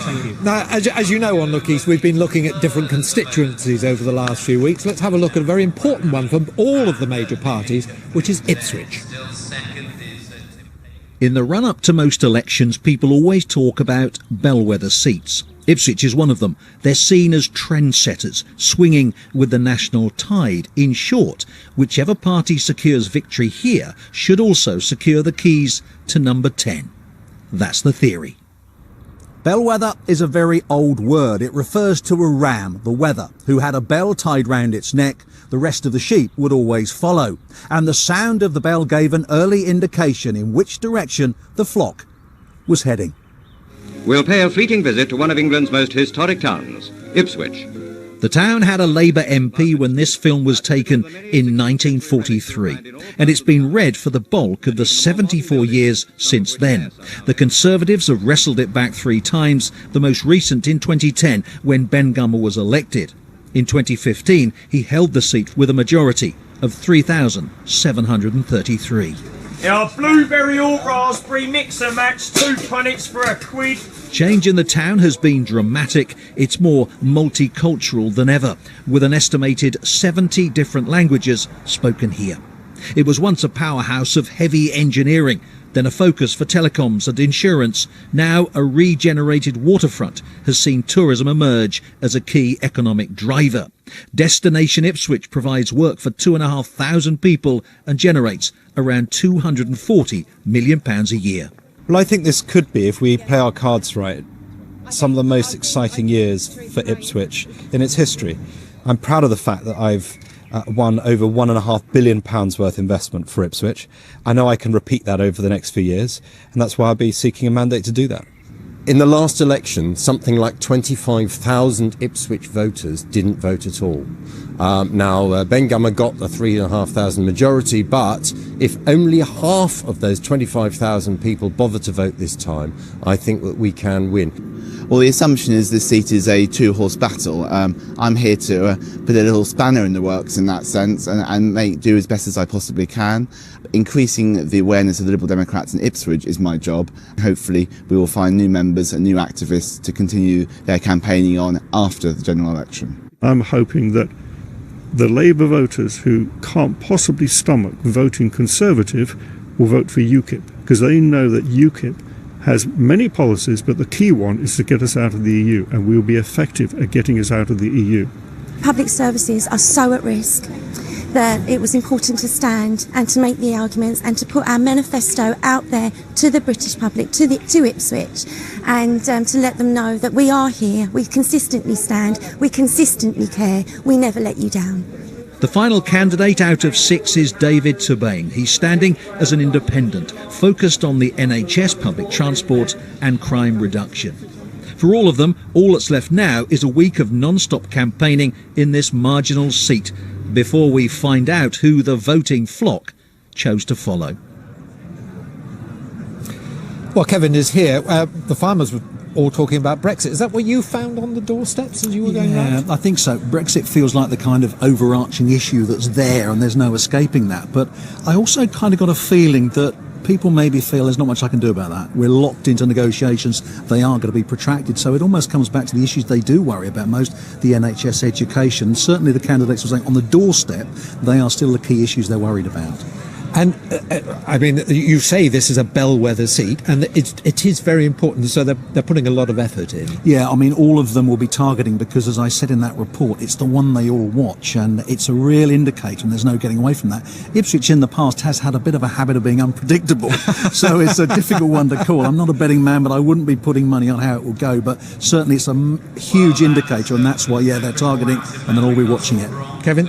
Thank you. Now, as you know on Look East, we've been looking at different constituencies over the last few weeks. Let's have a look at a very important one for all of the major parties, which is Ipswich. In the run-up to most elections, people always talk about bellwether seats. Ipswich is one of them. They're seen as trendsetters, swinging with the national tide. In short, whichever party secures victory here should also secure the keys to number 10. That's the theory. Bellwether is a very old word. It refers to a ram, the wether, who had a bell tied round its neck. The rest of the sheep would always follow. And the sound of the bell gave an early indication in which direction the flock was heading. We'll pay a fleeting visit to one of England's most historic towns, Ipswich. The town had a Labour MP when this film was taken in 1943, and it's been red for the bulk of the 74 years since then. The Conservatives have wrestled it back 3 times, the most recent in 2010 when Ben Gummer was elected. In 2015, he held the seat with a majority of 3,733. Our blueberry or raspberry mixer match, 2 tonics for £1. Change in the town has been dramatic. It's more multicultural than ever, with an estimated 70 different languages spoken here. It was once a powerhouse of heavy engineering, then a focus for telecoms and insurance. Now a regenerated waterfront has seen tourism emerge as a key economic driver. Destination Ipswich provides work for 2,500 people and generates around £240 million a year. Well, I think this could be, if we play our cards right, some of the most exciting years for Ipswich in its history. I'm proud of the fact that I've won over £1.5 billion worth investment for Ipswich. I know I can repeat that over the next few years, and that's why I'll be seeking a mandate to do that. In the last election, something like 25,000 Ipswich voters didn't vote at all. Now, Ben Gummer got the 3,500 majority, but if only half of those 25,000 people bother to vote this time, I think that we can win. Well, the assumption is this seat is a 2-horse battle. I'm here to put a little spanner in the works in that sense and do as best as I possibly can. Increasing the awareness of the Liberal Democrats in Ipswich is my job. Hopefully we will find new members and new activists to continue their campaigning on after the general election. I'm hoping that the Labour voters who can't possibly stomach voting Conservative will vote for UKIP, because they know that UKIP has many policies, but the key one is to get us out of the EU, and we will be effective at getting us out of the EU. Public services are so at risk that it was important to stand and to make the arguments and to put our manifesto out there to the British public, to Ipswich, and to let them know that we are here, we consistently stand, we consistently care, we never let you down. The final candidate out of 6 is David Turbane. He's standing as an independent, focused on the NHS, public transport and crime reduction. For all of them, all that's left now is a week of non-stop campaigning in this marginal seat before we find out who the voting flock chose to follow. Well, Kevin is here. The farmers were all talking about Brexit. Is that what you found on the doorsteps as you were going round? Yeah, I think so. Brexit feels like the kind of overarching issue that's there and there's no escaping that. But I also kind of got a feeling that people maybe feel there's not much I can do about that. We're locked into negotiations. They are going to be protracted. So it almost comes back to the issues they do worry about most, the NHS education. Certainly the candidates were saying on the doorstep, they are still the key issues they're worried about. And I mean, you say this is a bellwether seat, and it is very important, so they're putting a lot of effort in. Yeah, I mean, all of them will be targeting because, as I said in that report, it's the one they all watch, and it's a real indicator, and there's no getting away from that. Ipswich in the past has had a bit of a habit of being unpredictable, so it's a difficult one to call. I'm not a betting man, but I wouldn't be putting money on how it will go, but certainly it's a huge indicator, and that's why, yeah, they're targeting, and they'll all be watching it. Kevin?